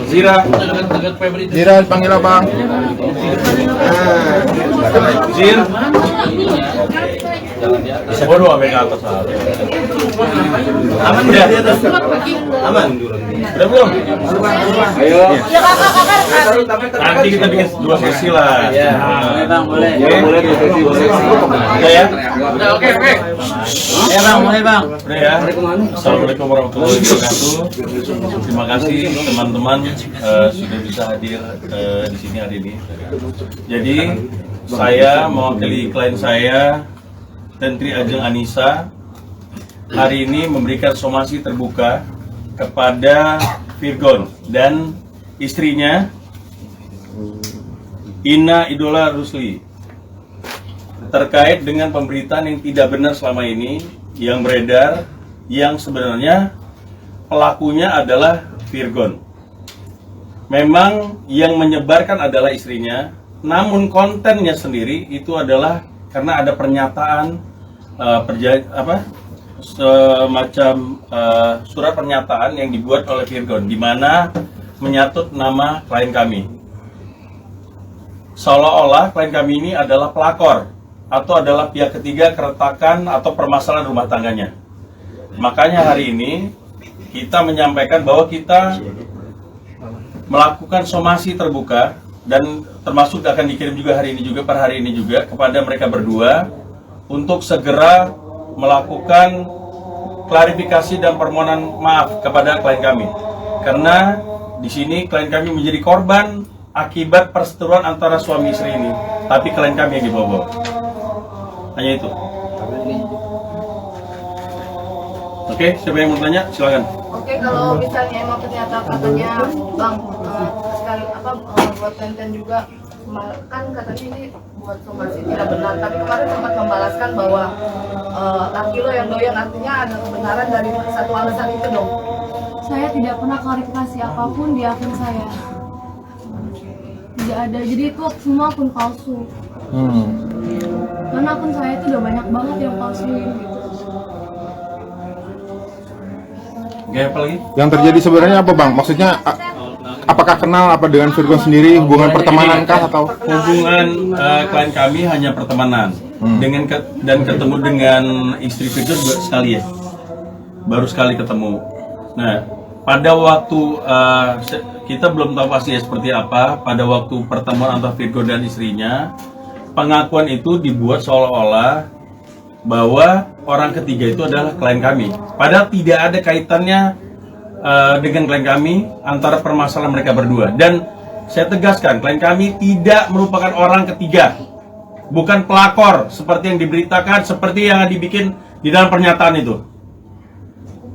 Zira panggil abang. Zir. Waduh, sampai ke atas. Aman udah? Aman. Udah belum? Ayo. Nanti kita bikin 2 sesi lah. Ya, boleh bang, boleh. Boleh 2 sesi. Udah ya? Udah, oke. Ya bang, boleh bang. Udah ya? Assalamualaikum warahmatullahi wabarakatuh. Terima kasih teman-teman sudah bisa hadir di sini hari ini. Jadi saya mewakili klien saya, Tentri Ajeng Anissa, hari ini memberikan somasi terbuka kepada Virgon dan istrinya Ina Idola Rusli terkait dengan pemberitaan yang tidak benar selama ini yang beredar, yang sebenarnya pelakunya adalah Virgon. Memang yang menyebarkan adalah istrinya, namun kontennya sendiri itu adalah karena ada pernyataan semacam surat pernyataan yang dibuat oleh Virgon, di mana menyatut nama klien kami. Seolah-olah klien kami ini adalah pelakor atau adalah pihak ketiga keretakan atau permasalahan rumah tangganya. Makanya hari ini kita menyampaikan bahwa kita melakukan somasi terbuka dan termasuk akan dikirim juga hari ini juga kepada mereka berdua untuk segera melakukan klarifikasi dan permohonan maaf kepada klien kami. Karena di sini klien kami menjadi korban akibat perseteruan antara suami istri ini, tapi klien kami yang dibawa. Hanya itu. Oke, siapa yang mau tanya? Silakan. Oke, kalau misalnya emang ternyata katanya bang sekali buat Tenten juga kan katanya ini buat somasi tidak benar, tapi kemarin sempat membalaskan bahwa laki lo yang doyan, artinya ada kebenaran dari satu alasan itu dong. Saya tidak pernah klarifikasi apapun di akun saya. Tidak ada, jadi itu semua akun palsu. Karena akun saya itu udah banyak banget yang palsuin gitu. Oke, apa lagi? Yang terjadi sebenarnya apa bang? Maksudnya apakah kenal apa dengan Virgon sendiri? Hubungan pertemanan kah atau? Hubungan klien kami hanya pertemanan. Dan ketemu dengan istri Virgon juga sekali ya. Baru sekali ketemu. Nah, pada waktu kita belum tahu pasti ya seperti apa. Pada waktu pertemuan antara Virgon dan istrinya, pengakuan itu dibuat seolah-olah bahwa orang ketiga itu adalah klien kami. Padahal tidak ada kaitannya dengan klien kami antara permasalahan mereka berdua. Dan saya tegaskan, klien kami tidak merupakan orang ketiga, bukan pelakor seperti yang diberitakan, seperti yang dibikin di dalam pernyataan itu.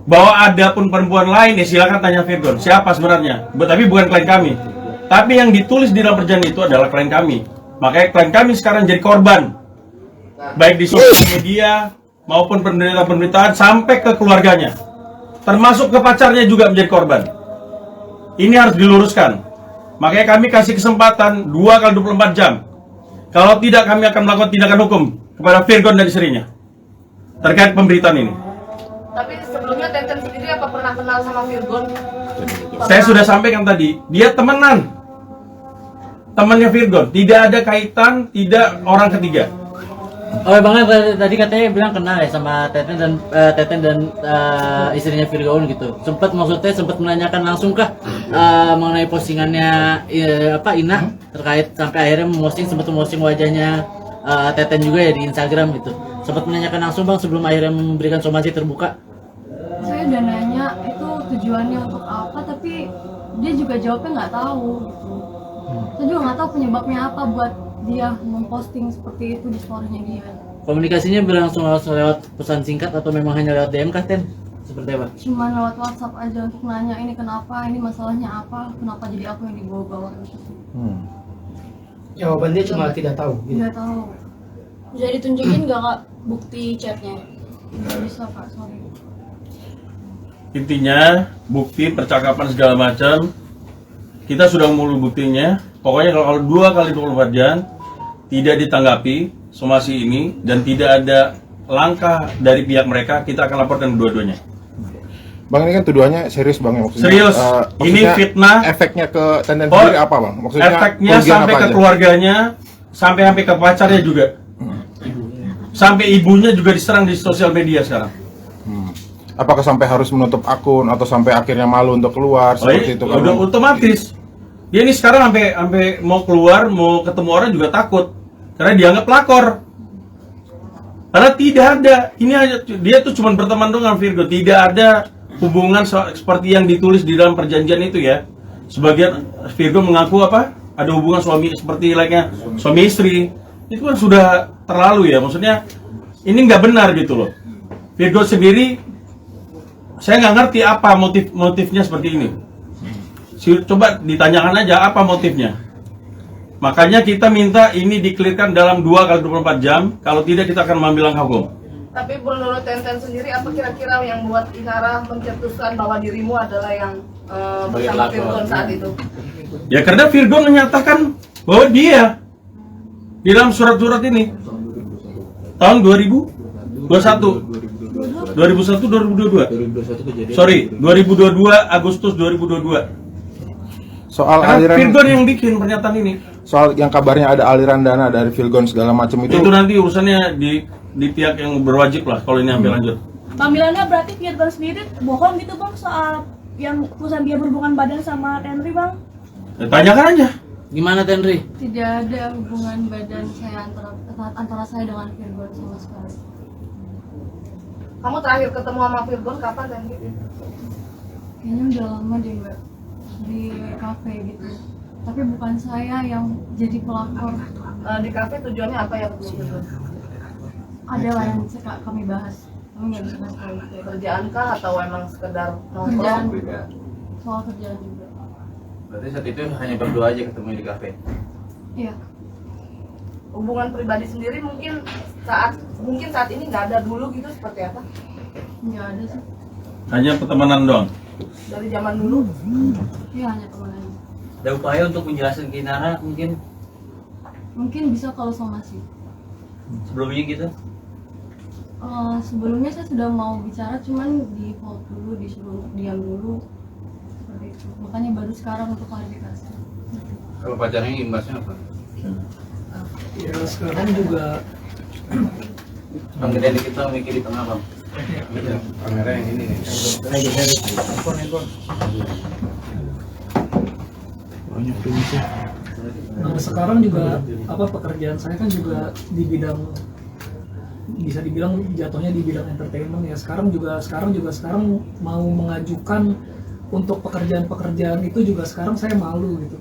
Bahwa ada pun perempuan lain, ya silakan tanya Virgon siapa sebenarnya, tapi bukan klien kami. Tapi yang ditulis di dalam perjanjian itu adalah klien kami. Makanya klien kami sekarang jadi korban, baik di sosial media maupun pemberitaan sampai ke keluarganya, termasuk ke pacarnya juga menjadi korban. Ini harus diluruskan. Makanya kami kasih kesempatan 2x24 jam. Kalau tidak, kami akan melakukan tindakan hukum kepada Virgon dan istrinya terkait pemberitaan ini. Tapi sebelumnya Tenten sendiri apa pernah kenal sama Virgon? Saya sudah sampaikan tadi, dia temannya Virgon, tidak ada kaitan, tidak orang ketiga. Oh bang, tadi katanya bilang kenal ya sama Teten dan istrinya Virgon gitu. Maksudnya sempat menanyakan langsung kah mengenai postingannya Ina terkait sampai akhirnya sempat memposting wajahnya Teten juga ya di Instagram gitu. Sempat menanyakan langsung bang sebelum akhirnya memberikan somasi terbuka. Saya udah nanya itu tujuannya untuk apa, tapi dia juga jawabnya nggak tahu. Saya juga nggak tahu penyebabnya apa buat dia memposting seperti itu di story-nya dia. Komunikasinya berlangsung lewat pesan singkat atau memang hanya lewat DM kah Ten? Seperti apa? Cuma lewat WhatsApp aja untuk nanya ini kenapa, ini masalahnya apa, kenapa jadi aku yang dibawa-bawa gitu. Jawabannya cuma tidak tahu. Nggak tahu. Bisa ditunjukin nggak kak bukti chatnya? Nggak bisa kak, sorry. Intinya bukti percakapan segala macam kita sudah mulu buktinya. Pokoknya kalau 2x24 jam tidak ditanggapi somasi ini dan tidak ada langkah dari pihak mereka, kita akan laporkan dua-duanya. Bang, ini kan tuduhannya serius Bang ya, maksudnya. Serius. Ini maksudnya fitnah. Efeknya ke Tenten Oh, sendiri apa Bang? Maksudnya efeknya kerugian sampai apa ke aja? keluarganya, sampai ke pacarnya juga. Sampai ibunya juga diserang di sosial media sekarang. Apakah sampai harus menutup akun atau sampai akhirnya malu untuk keluar seperti itu kan? Udah otomatis. Dia ini sekarang sampai mau keluar, mau ketemu orang juga takut karena dianggap pelakor. Karena tidak ada, ini hanya dia tuh cuma berteman dengan Virgo, tidak ada hubungan seperti yang ditulis di dalam perjanjian itu ya. Sebagian Virgo mengaku apa? Ada hubungan suami seperti lainnya suami istri. Itu kan sudah terlalu ya, maksudnya ini nggak benar gitu loh. Virgo sendiri, saya nggak ngerti apa motifnya seperti ini. Coba ditanyakan aja apa motifnya. Makanya kita minta ini dikelirkan dalam 2x24 jam. Kalau tidak kita akan mengambil langkah hukum. Tapi menurut Tenten sendiri, apa kira-kira yang buat Inara mencetuskan bahwa dirimu adalah yang bersama Virgon saat itu? Ya karena Virgon menyatakan bahwa dia di dalam surat-surat ini tahun 2022. Sorry, 2022 Agustus 2022. Soal Karena aliran, Virgon yang bikin pernyataan ini. soal yang kabarnya ada aliran dana dari Virgon segala macam Itu nanti urusannya di pihak yang berwajib lah kalau ini sampai lanjut. Panggilannya berarti Virgon sendiri bohong gitu bang soal yang perusahaan dia berhubungan badan sama Tenri bang? Ya, tanyakan aja. Gimana Tenri? Tidak ada hubungan badan saya antara saya dengan Virgon sama sekali. Kamu terakhir ketemu sama Virgon kapan, Tenri? Kayaknya udah lama deh Mbak, di kafe gitu. Tapi bukan saya yang jadi pelakor. Di kafe tujuannya apa ya ketemu Virgon? Ada lah yang kami bahas. Kami nggak bisa bahas kalau itu. Kerjaan kah atau emang sekedar Kerjaan nongkrong? juga. Soal kerjaan juga. Berarti saat itu hanya berdua aja ketemu di kafe. Iya. Hubungan pribadi sendiri mungkin saat ini nggak ada, dulu gitu seperti apa? Nggak ada sih. Hanya pertemanan doang. Dari zaman dulu? Iya hanya teman aja. Ada upaya untuk menjelaskan ke Inara mungkin Mungkin bisa kalau somasi. sebelumnya gitu. Sebelumnya saya sudah mau bicara, cuman di hold dulu, disuruh untuk diam dulu. Seperti itu. Makanya baru sekarang untuk klarifikasi. Kalau pacarnya imbasnya apa? Ya sekarang juga Bang Gede kita mikir di tengah bang. Kamera yang ini nih. sekarang juga apa pekerjaan saya kan juga di bidang, bisa dibilang jatuhnya di bidang entertainment ya. Sekarang mau mengajukan untuk pekerjaan itu juga sekarang saya malu gitu.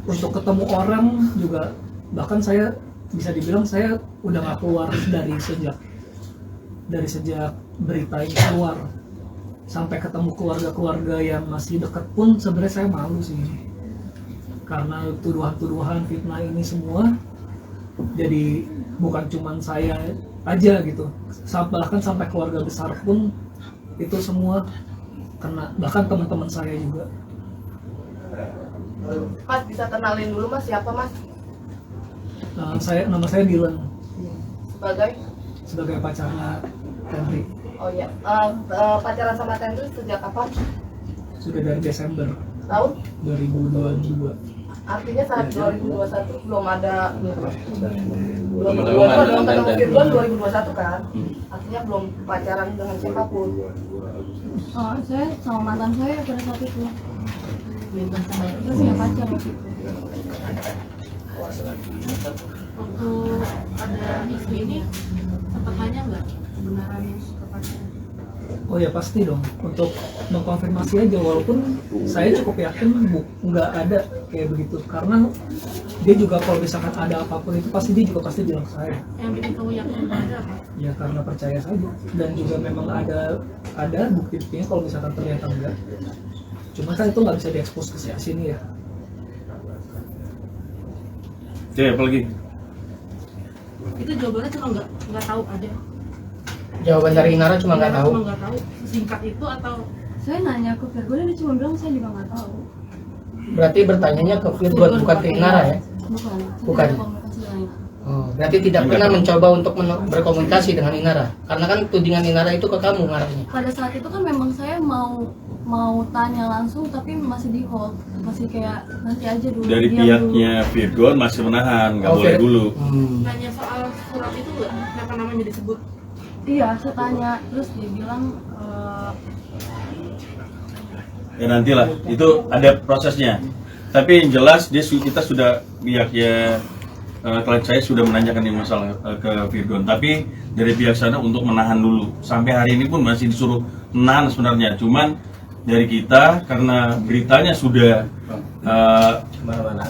Untuk ketemu orang juga, bahkan saya bisa dibilang saya udah nggak keluar dari sejak berita ini keluar, sampai ketemu keluarga yang masih dekat pun sebenarnya saya malu sih, karena tuduhan-tuduhan fitnah ini semua. Jadi bukan cuman saya aja gitu, bahkan sampai keluarga besar pun itu semua kena, bahkan teman-teman saya juga. Mas bisa kenalin dulu Mas, siapa Mas? Nama saya Dylan, Sebagai pacarnya Tenri. Oh iya, pacaran sama Tenri sejak kapan? Sudah dari Desember Tahun? 2022. Artinya saat 2021 belum ada hubungan dengan dengan ketemu Tenten. Virgon 2021 kan? Artinya belum pacaran dengan siapapun. Saya sama mantan saya pada saat itu. Terus punya pacar waktu itu. Waktu ada istri ini sempat tanya nggak kebenarannya ke pacarnya? Oh ya pasti dong, untuk mengkonfirmasi aja, walaupun saya cukup yakin nggak ada kayak begitu, karena dia juga kalau misalkan ada apapun itu pasti dia juga pasti bilang ke saya. Yang bikin kamu yakin nggak ada apa? Ya karena percaya saja, dan juga memang ada bukti-buktinya kalau misalkan ternyata enggak. Cuma kan itu nggak bisa diekspos ke sini ya. Oke, apa lagi? Itu jawabannya cuma nggak tahu ada. Jawaban dari Inara cuma nggak tahu. Cuma nggak tahu. Singkat itu atau Saya nanya ke Virgon, dia cuma bilang saya juga nggak tahu. Berarti bertanyanya ke Virgon bukan ke Inara ya? Bukan. Bukan. Saya tidak komunikasi dengan Oh, berarti tidak pernah mencoba untuk berkomunikasi dengan Inara, karena kan tudingan Inara itu ke kamu ngarahnya. Pada saat itu kan memang saya mau tanya langsung tapi masih di hold, masih kayak nanti aja dulu. Dari diam pihaknya Virgon masih menahan, nggak boleh dulu. Nanya soal surat itu nggak, kenapa namanya disebut? Iya, saya tanya, terus dia bilang Ya nantilah, itu ada prosesnya. Tapi yang jelas kita sudah pihaknya klien saya sudah menanyakan ini masalah ke Virgon. Tapi dari pihak sana untuk menahan dulu. Sampai hari ini pun masih disuruh menahan sebenarnya. Cuman dari kita karena beritanya sudah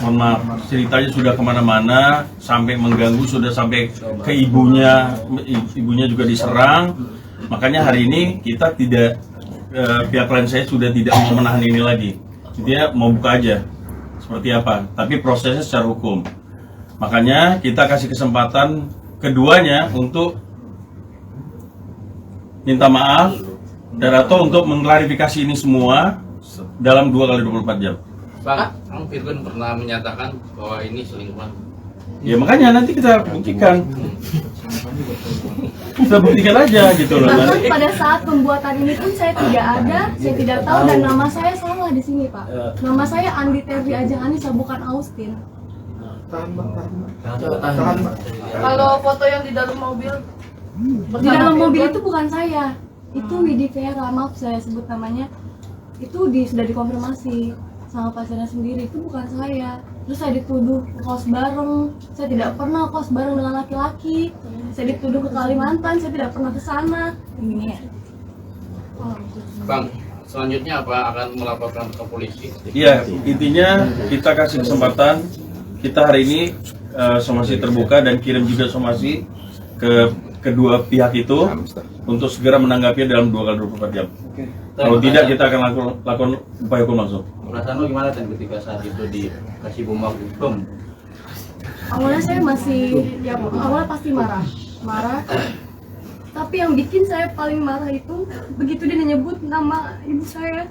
mohon maaf, ceritanya sudah kemana-mana, sampai mengganggu, sudah sampai ke ibunya juga diserang. Makanya hari ini kita tidak, pihak klien saya sudah tidak mau menahan ini lagi. Dia mau buka aja seperti apa, tapi prosesnya secara hukum. Makanya kita kasih kesempatan keduanya untuk minta maaf dan atau untuk mengklarifikasi ini semua dalam 2x24 jam. Bang, Virgon pernah menyatakan bahwa ini selingkuhan. Ya makanya nanti kita buktikan. Kita buktikan aja gitu loh. bahkan Nanti. pada saat pembuatan ini pun saya tidak ada, saya tidak tahu dan nama saya salah di sini Pak. Nama saya Andi Terry Ajeng Anissa, bukan Austin. Kalau foto yang di dalam mobil Di dalam mobil itu bukan saya, itu Widi Vera, maaf saya sebut namanya. Itu sudah dikonfirmasi sama pasiennya sendiri, itu bukan saya. Terus saya dituduh kos bareng, saya tidak pernah kos bareng dengan laki-laki. Saya dituduh ke Kalimantan, saya tidak pernah ke sana. Ini ya. Bang, selanjutnya apa akan melaporkan ke polisi? Iya, intinya kita kasih kesempatan. Kita hari ini somasi terbuka dan kirim juga somasi ke kedua pihak itu untuk segera menanggapinya dalam 2x24 jam. Kalau tidak, kita akan lakukan upaya hukum langsung. Perasaan lo gimana kan ketika saat itu dikasih bom hukum? Awalnya saya ya awalnya pasti marah. Tapi yang bikin saya paling marah itu begitu dia nyebut nama ibu saya.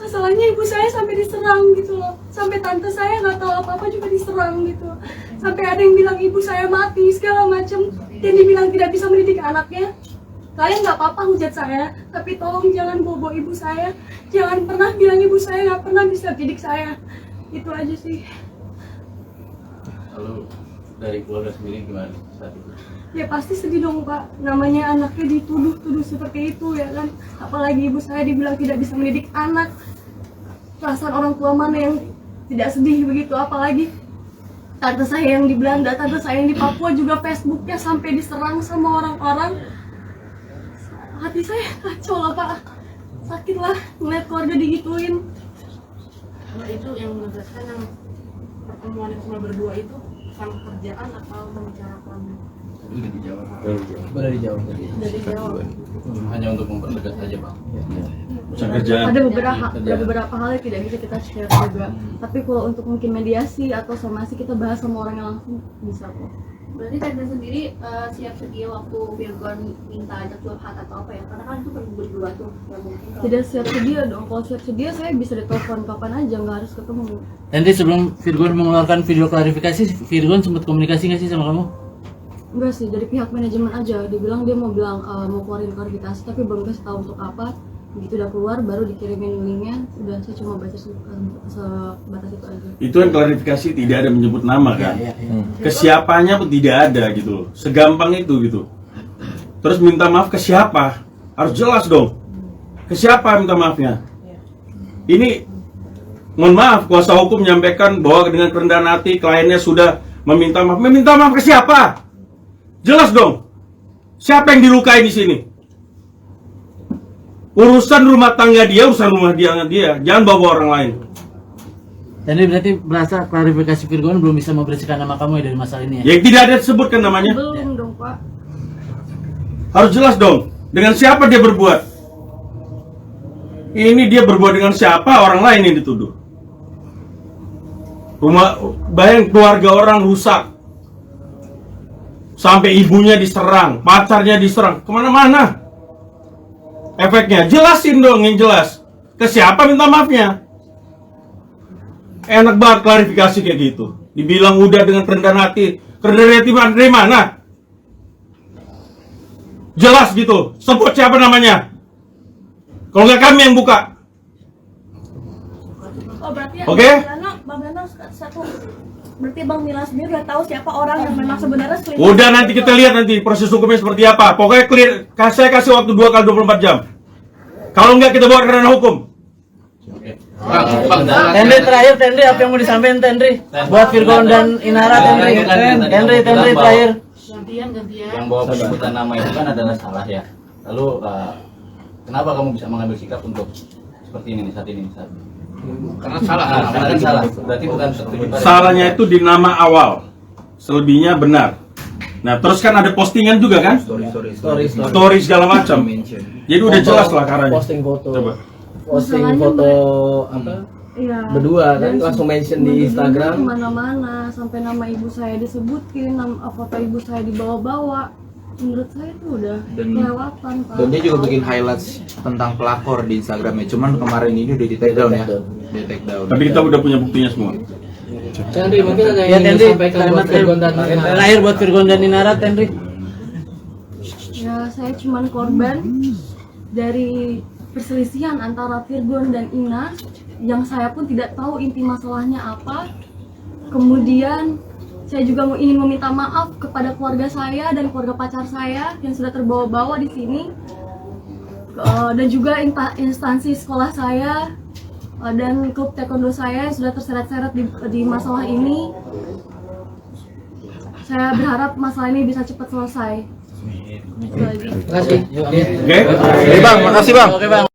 Masalahnya ibu saya sampai diserang gitu loh. Sampai tante saya nggak tahu apa-apa juga diserang gitu. Sampai ada yang bilang ibu saya mati segala macam. Dan dibilang tidak bisa mendidik anaknya. Kalian nggak apa-apa hujat saya, tapi tolong jangan bobo ibu saya. Jangan pernah bilang ibu saya nggak pernah bisa didik saya. Itu aja sih. Lalu dari keluarga sendiri gimana saat itu? Ya pasti sedih dong Pak, namanya anaknya dituduh seperti itu ya kan. Apalagi ibu saya dibilang tidak bisa mendidik anak. Perasaan orang tua mana yang tidak sedih begitu, apalagi tante saya yang di Belanda, tante saya yang di Papua juga Facebooknya sampai diserang sama orang-orang. Hati saya kacau lah Pak, sakit lah ngeliat keluarga digituin. Kalau itu yang menegaskan yang pertemuan yang cuma berdua itu tentang kerjaan atau membicarakan? Boleh dijawab. Dari jawab. Hanya untuk mempertegas aja bang. Usaha kerjaan. Ada beberapa hal yang tidak bisa kita share juga. Tapi kalau untuk mungkin mediasi atau somasi kita bahas sama orang yang langsung bisa kok. berarti Tete sendiri siap sedia waktu Virgon minta ajak curhat atau apa ya? Karena kan itu berdua tuh ya mungkin. Tidak siap sedia dong. Kalau siap sedia saya bisa ditelepon kapan aja, nggak harus ketemu. Nanti sebelum Virgon mengeluarkan video klarifikasi, Virgon sempat komunikasi nggak sih sama kamu? Enggak sih, dari pihak manajemen aja. Dia bilang dia mau mau keluarin klarifikasi, tapi belum kasih tahu untuk apa. Begitu udah keluar, baru dikirimin linknya. Udah saya cuma baca sebatas itu aja. Itu yang klarifikasi tidak ada menyebut nama kan? Kesiapannya pun tidak ada gitu loh. Segampang itu gitu. Terus minta maaf ke siapa? Harus jelas dong. Ke siapa minta maafnya? Ini mohon maaf, kuasa hukum menyampaikan bahwa dengan kerendahan hati kliennya sudah meminta maaf. Meminta maaf ke siapa? Jelas dong. Siapa yang dilukai di sini? Urusan rumah tangga dia, urusan rumah dia. Jangan bawa orang lain. Jadi berarti berasa klarifikasi Virgon belum bisa membersihkan nama kamu ya dari masalah ini ya? Yang tidak ada disebutkan namanya. Belum dong Pak. Harus jelas dong. Dengan siapa dia berbuat? Ini dia berbuat dengan siapa? Orang lain yang dituduh. Bayang keluarga orang rusak. Sampai ibunya diserang, pacarnya diserang, kemana-mana. Efeknya, jelasin dong yang jelas. Ke siapa minta maafnya? Enak banget klarifikasi kayak gitu. Dibilang udah dengan kerendahan hati. Kerendahan hati dari mana? Jelas gitu. Sebut siapa namanya. Kalau nggak kami yang buka. Oh berarti ya, Oke. Bang Dano satu. Berarti Bang Milan sendiri udah tahu siapa orang yang memang sebenarnya selingkuh. Udah, nanti kita lihat nanti proses hukumnya seperti apa. Pokoknya clear. Saya kasih waktu 2 kali 24 jam. Kalau nggak kita bawa ke ranah hukum. Tendri terakhir, Tendri apa yang mau disampaikan Tendri? Buat Virgon dan Inara, Tendri terakhir. Gantian. Yang bawa penyebutan nama itu kan adalah salah ya. Lalu kenapa kamu bisa mengambil sikap untuk seperti ini saat ini? Karena salah. Karena kan salah. Berarti bukan setuju pada. Salahnya itu di nama awal. Selebihnya benar. Nah, terus kan ada postingan juga kan? Story segala macam. Jadi udah jelas lah karanya. Posting foto. Coba. Posting Masalahnya foto apa? Iya. Berdua kan Dan langsung mention di menuduhnya Instagram. Kemana-mana sampai nama ibu saya disebutin, foto ibu saya dibawa-bawa. Menurut saya itu udah kelewatan, Pak. Dan dia juga bikin highlights tentang pelakor di Instagramnya. Cuman kemarin ini udah di take down ya. Di take down. Tapi kita udah punya buktinya semua. Tendri mungkin ada Ya yang ingin Tendri, disampaikan buat kalimat Virgon dan Inara. terakhir buat Virgon dan Inara, Tendri. Ya, saya cuman korban dari perselisihan antara Virgon dan Ina yang saya pun tidak tahu inti masalahnya apa. Kemudian saya juga ingin meminta maaf kepada keluarga saya dan keluarga pacar saya yang sudah terbawa-bawa di sini. Dan juga instansi sekolah saya dan klub taekwondo saya yang sudah terseret-seret di masalah ini. Saya berharap masalah ini bisa cepat selesai. Itu aja. Terima kasih. Oke? Oke Bang, makasih Bang. Oke Bang.